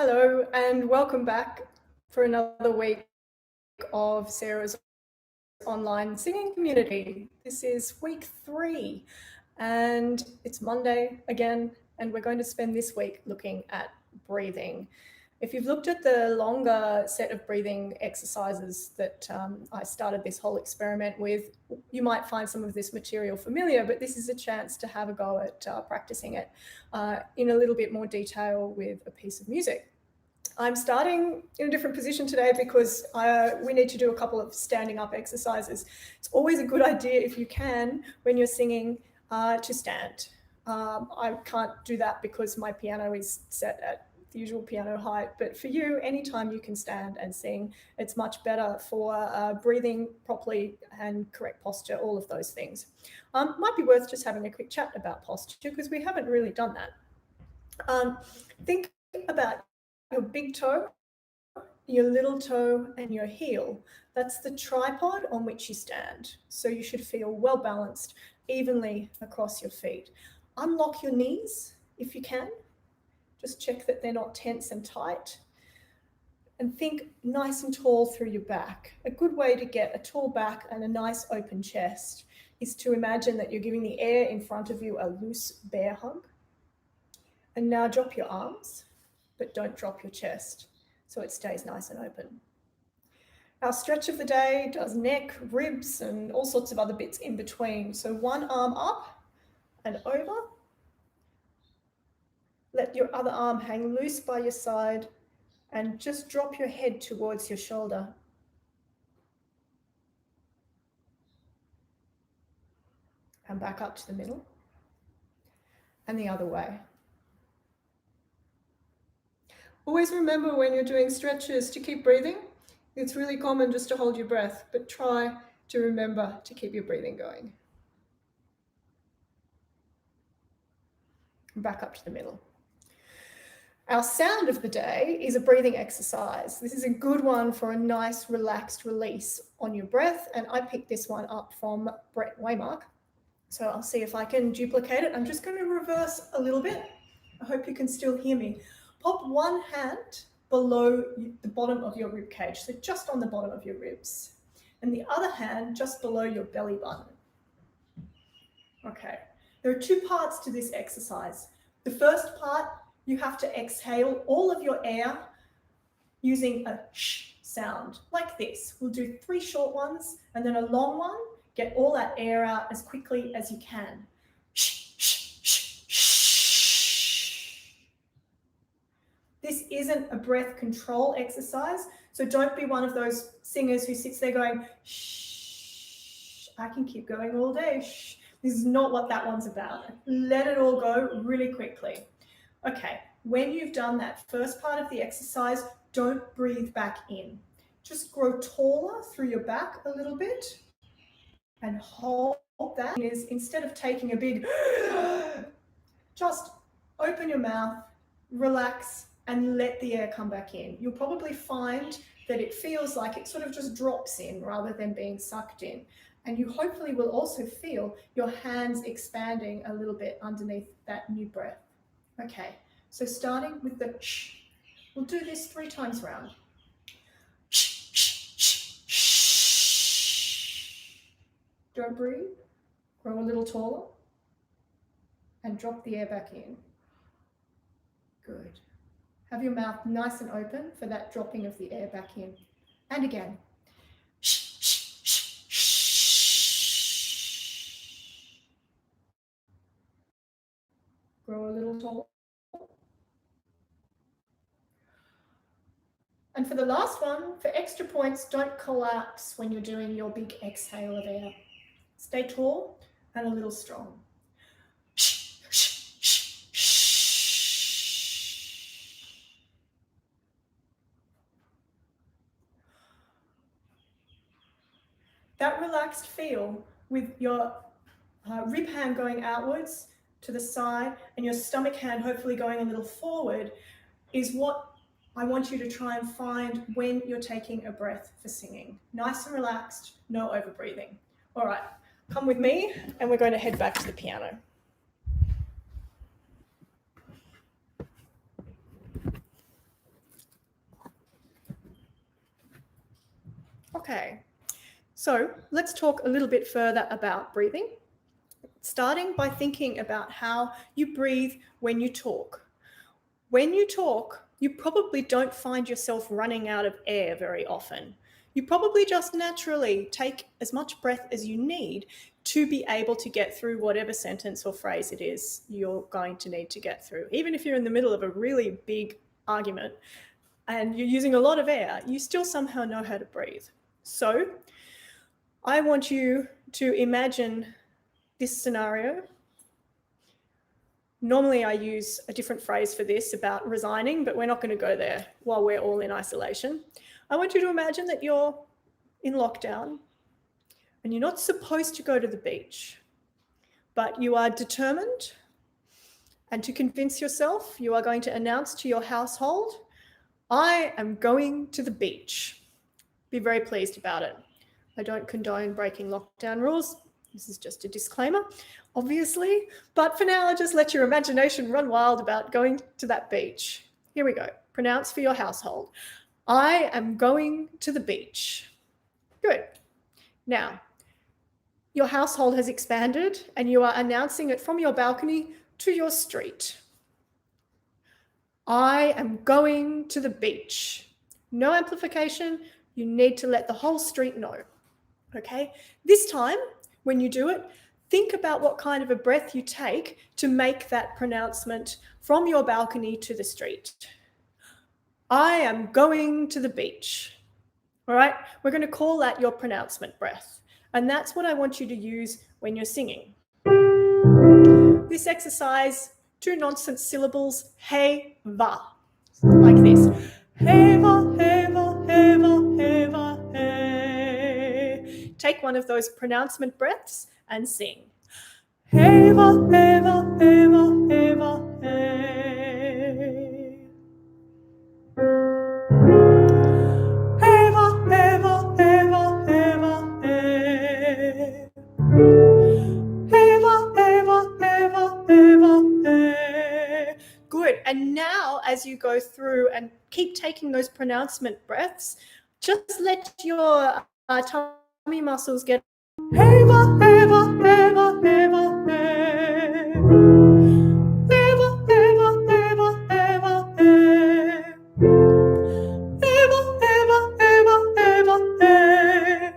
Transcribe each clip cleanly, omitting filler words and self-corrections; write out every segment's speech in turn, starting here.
Hello and welcome back for another week of Sarah's online singing community. This is week 3 and it's Monday again, and we're going to spend this week looking at breathing. If you've looked at the longer set of breathing exercises that I started this whole experiment with, you might find some of this material familiar, but this is a chance to have a go at practicing it in a little bit more detail with a piece of music. I'm starting in a different position today because we need to do a couple of standing up exercises. It's always a good idea, if you can, when you're singing, to stand. I can't do that because my piano is set at the usual piano height, but for you, anytime you can stand and sing, it's much better for breathing properly and correct posture, all of those things. Might be worth just having a quick chat about posture because we haven't really done that. Think about your big toe, your little toe, and your heel. That's the tripod on which you stand. So you should feel well balanced evenly across your feet. Unlock your knees if you can. Just check that they're not tense and tight. And think nice and tall through your back. A good way to get a tall back and a nice open chest is to imagine that you're giving the air in front of you a loose bear hug. And now drop your arms, but don't drop your chest so it stays nice and open. Our stretch of the day does neck, ribs, and all sorts of other bits in between. So one arm up and over. Let your other arm hang loose by your side and just drop your head towards your shoulder. And back up to the middle. And the other way. Always remember when you're doing stretches to keep breathing. It's really common just to hold your breath, but try to remember to keep your breathing going. And back up to the middle. Our sound of the day is a breathing exercise. This is a good one for a nice relaxed release on your breath, and I picked this one up from Brett Waymark. So I'll see if I can duplicate it. I'm just going to reverse a little bit. I hope you can still hear me. Pop one hand below the bottom of your rib cage, so just on the bottom of your ribs, and the other hand just below your belly button. Okay, there are 2 parts to this exercise. The first part, you have to exhale all of your air using a sh sound, like this. We'll do 3 short ones and then a long one. Get all that air out as quickly as you can. Shh, shh, shh, shh. This isn't a breath control exercise, so don't be one of those singers who sits there going, shh, I can keep going all day, shh. This is not what that one's about. Let it all go really quickly. Okay, when you've done that first part of the exercise, don't breathe back in. Just grow taller through your back a little bit and hold that. Instead of taking a big, just open your mouth, relax, and let the air come back in. You'll probably find that it feels like it sort of just drops in rather than being sucked in. And you hopefully will also feel your hands expanding a little bit underneath that new breath. Okay, so starting with the shh, we'll do this 3 times round. Shh, shh, shh, shh. Don't breathe, grow a little taller, and drop the air back in. Good. Have your mouth nice and open for that dropping of the air back in. And again. Shh, shh, shh, shh. Grow a little taller. And for the last one, for extra points, don't collapse when you're doing your big exhale of air. Stay tall and a little strong. Shh, shh, shh, shh. That relaxed feel with your rib hand going outwards to the side and your stomach hand hopefully going a little forward is what I want you to try and find when you're taking a breath for singing. Nice and relaxed, no over breathing. All right, come with me and we're going to head back to the piano. Okay, so let's talk a little bit further about breathing, starting by thinking about how you breathe when you talk. When you talk, you probably don't find yourself running out of air very often. You probably just naturally take as much breath as you need to be able to get through whatever sentence or phrase it is you're going to need to get through. Even if you're in the middle of a really big argument and you're using a lot of air, you still somehow know how to breathe. So I want you to imagine this scenario. Normally I use a different phrase for this about resigning, but we're not going to go there while we're all in isolation. I want you to imagine that you're in lockdown and you're not supposed to go to the beach, but you are determined, and to convince yourself, you are going to announce to your household, I am going to the beach. Be very pleased about it. I don't condone breaking lockdown rules. This is just a disclaimer, obviously. But for now, just let your imagination run wild about going to that beach. Here we go. Pronounce for your household. I am going to the beach. Good. Now, your household has expanded and you are announcing it from your balcony to your street. I am going to the beach. No amplification. You need to let the whole street know. Okay? This time, when you do it, think about what kind of a breath you take to make that pronouncement from your balcony to the street. I am going to the beach. All right? We're going to call that your pronouncement breath. And that's what I want you to use when you're singing. This exercise, 2 nonsense syllables, hey, va, like this. Hey, va, hey, va, hey, va, hey, va, hey. Take one of those pronouncement breaths and sing. Hey, va, hey, va, hey, va, hey, va, hey. Hey, va, hey, va, hey, va, hey, va, hey. Good. And now, as you go through and keep taking those pronouncement breaths, just let your tummy muscles get. Heva, heva, heva, heva, hey. Heva, heva, heva, heva, hey. Heva, heva, heva, heva, hey.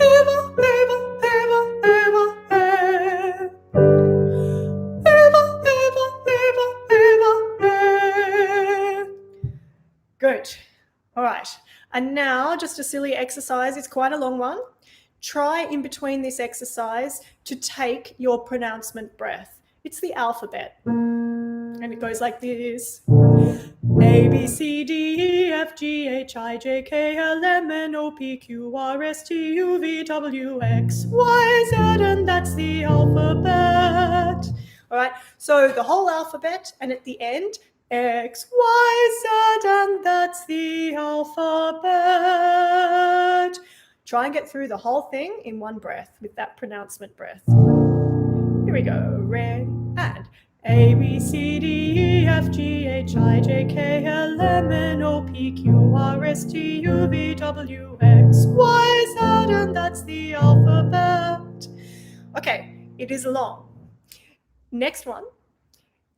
Heva, heva, heva, heva, hey. Heva, heva, heva, heva, hey. Good. All right. And now, just a silly exercise. It's quite a long one. Try in between this exercise to take your pronouncement breath. It's the alphabet. And it goes like this. A, B, C, D, E, F, G, H, I, J, K, L, M, N, O, P, Q, R, S, T, U, V, W, X, Y, Z, and that's the alphabet. All right, so the whole alphabet, and at the end, X, Y, Z, and that's the alphabet. Try and get through the whole thing in one breath with that pronouncement breath. Here we go. Ready? And A, B, C, D, E, F, G, H, I, J, K, L, M, N, O, P, Q, R, S, T, U, V, W, X, Y, Z, and that's the alphabet. Okay, it is long. Next one.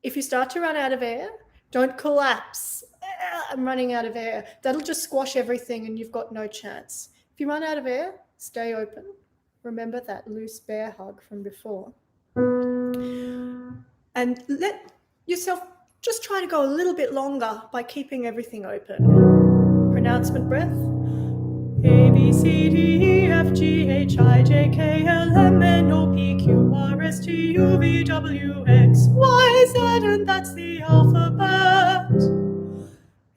If you start to run out of air, don't collapse. I'm running out of air. That'll just squash everything and you've got no chance. If you run out of air, stay open. Remember that loose bear hug from before. And let yourself just try to go a little bit longer by keeping everything open. Pronouncement breath. A, B, C, D, E, F, G, H, I, J, K, L, M, N, O, P, Q, R, S, T, U, V, W, X, Y, Z, and that's the alphabet.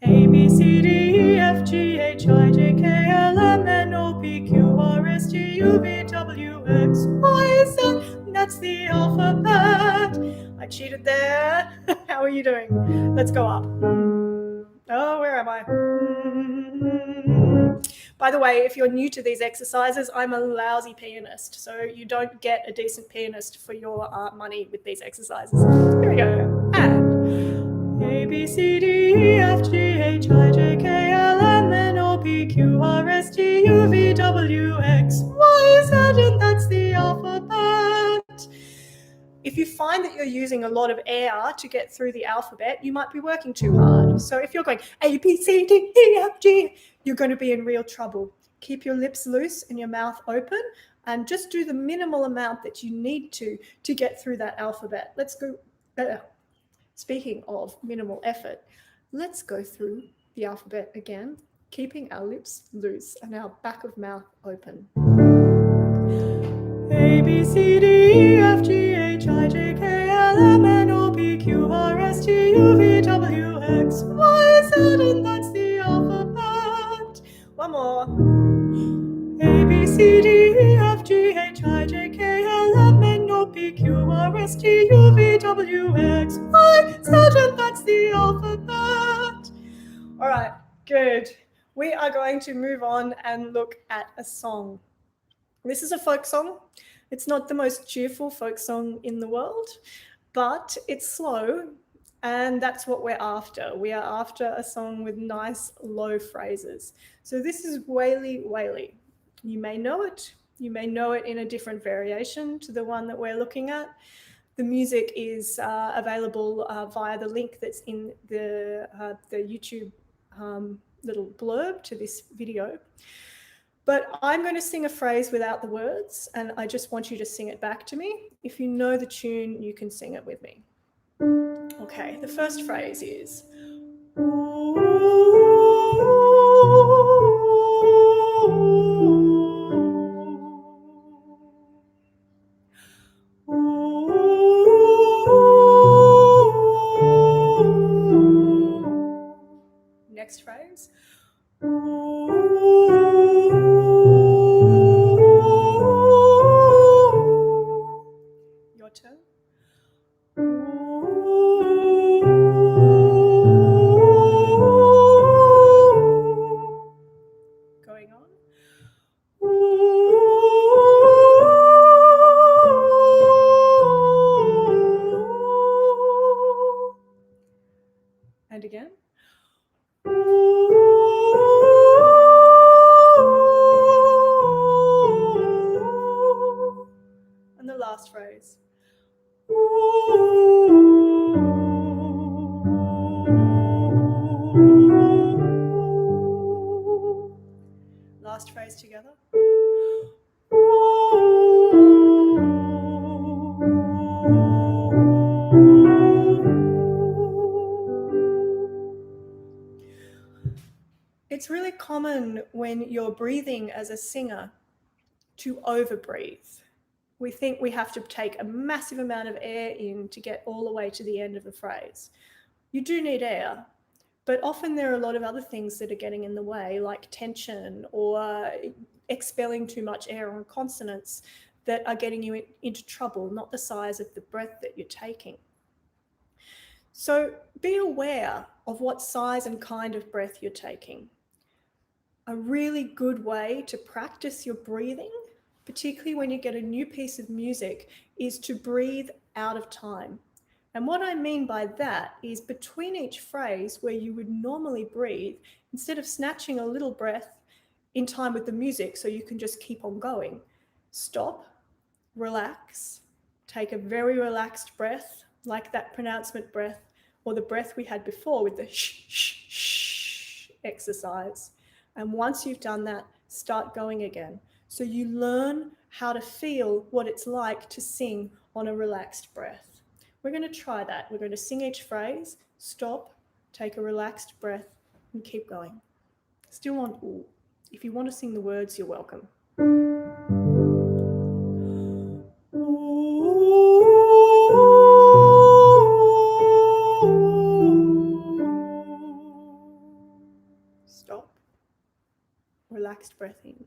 A, B, C, D, E, F, G, H, I, J, K, L, M, N, O, P, Q, R, S, T, U, V, W, X, Y, Z, that's the alphabet. I cheated there. How are you doing? Let's go up. Oh, where am I? By the way, if you're new to these exercises, I'm a lousy pianist, so you don't get a decent pianist for your money with these exercises. Here we go. And A, B, C, D, E, F, G, H, I, J, K, L, M, N, O, P, Q, R, S, T, U, V, W, X, Y, Z, and that's the alphabet. If you find that you're using a lot of air to get through the alphabet, you might be working too hard. So if you're going A, B, C, D, E, F, G, you're going to be in real trouble. Keep your lips loose and your mouth open, and just do the minimal amount that you need to get through that alphabet. Let's go. Speaking of minimal effort, let's go through the alphabet again, keeping our lips loose and our back of mouth open. A, B, C, D, E, F, G, H, I, J, K, L, M, N, O, P, Q, R, S, T, U, V, W, X, Y, Z, and that's the alphabet. One more. A, B, C, D, E, F, G, H, I, J, K, L, M, N, O, P, Q, R, S, T, U, V, W, X, Y, Z, and that's the alphabet. All right, good. We are going to move on and look at a song. This is a folk song. It's not the most cheerful folk song in the world, but it's slow, and that's what we're after. We are after a song with nice low phrases. So this is Whaley Whaley. You may know it. You may know it in a different variation to the one that we're looking at. The music is available via the link that's in the YouTube little blurb to this video. But I'm going to sing a phrase without the words, and I just want you to sing it back to me. If you know the tune, you can sing it with me. Okay, the first phrase is... Next phrase. Your turn. Going on. And again. And the last phrase. Last phrase together. It's really common when you're breathing as a singer to overbreathe. We think we have to take a massive amount of air in to get all the way to the end of the phrase. You do need air, but often there are a lot of other things that are getting in the way, like tension or expelling too much air on consonants that are getting you into trouble, not the size of the breath that you're taking. So be aware of what size and kind of breath you're taking. A really good way to practice your breathing, particularly when you get a new piece of music, is to breathe out of time. And what I mean by that is between each phrase where you would normally breathe, instead of snatching a little breath in time with the music so you can just keep on going, stop, relax, take a very relaxed breath, like that pronouncement breath, or the breath we had before with the shh, shh, shh exercise. And once you've done that, start going again. So you learn how to feel what it's like to sing on a relaxed breath. We're going to try that. We're going to sing each phrase, stop, take a relaxed breath, and keep going. Still on ooh. If you want to sing the words, you're welcome. Stop. Relaxed breath in.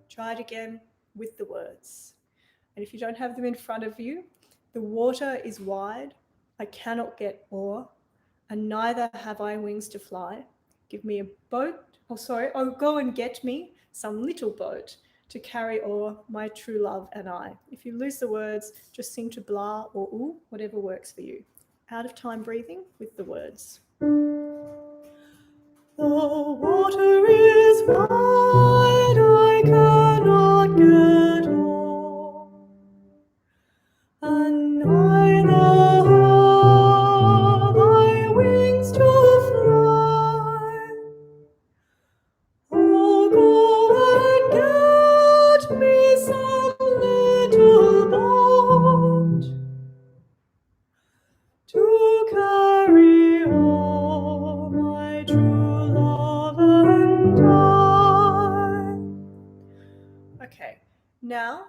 Try to again with the words. And if you don't have them in front of you, the water is wide, I cannot get o'er, and neither have I wings to fly. Give me a boat, go and get me some little boat to carry o'er my true love and I. If you lose the words, just sing to blah or ooh, whatever works for you. Out of time breathing with the words. The water is wide, I cannot get o'er, and neither have I wings to fly. Oh, go and get me some little boat to carry all my true love and I. Okay, now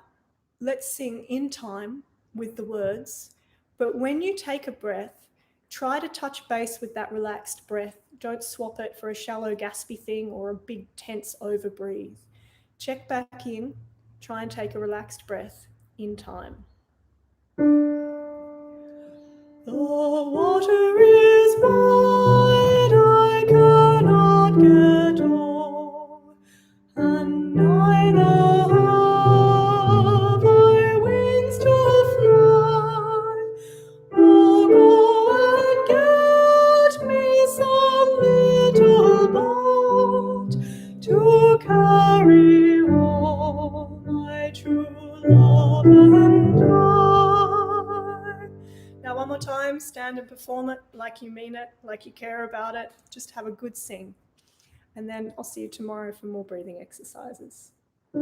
let's sing in time with the words, but when you take a breath, try to touch base with that relaxed breath. Don't swap it for a shallow gaspy thing or a big tense over breathe. Check back in, try and take a relaxed breath in time. The water is wide, I cannot get o'er, and neither have I wings to fly. Oh, go and get me some little boat to carry all my true love and I. Now, one more time, stand and perform it like you mean it, like you care about it. Just have a good sing. And then I'll see you tomorrow for more breathing exercises. The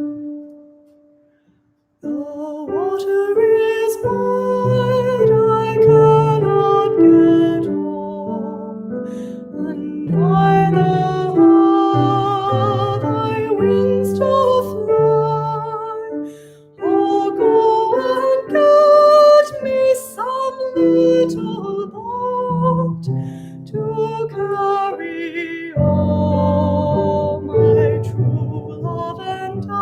water is wide, I cannot get o'er, and neither have I wings to fly. Oh, go and get me some little boat to carry all my true love and I.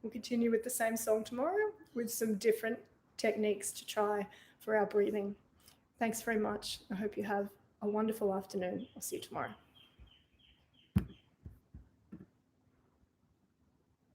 We'll continue with the same song tomorrow with some different techniques to try for our breathing. Thanks very much. I hope you have a wonderful afternoon. I'll see you tomorrow.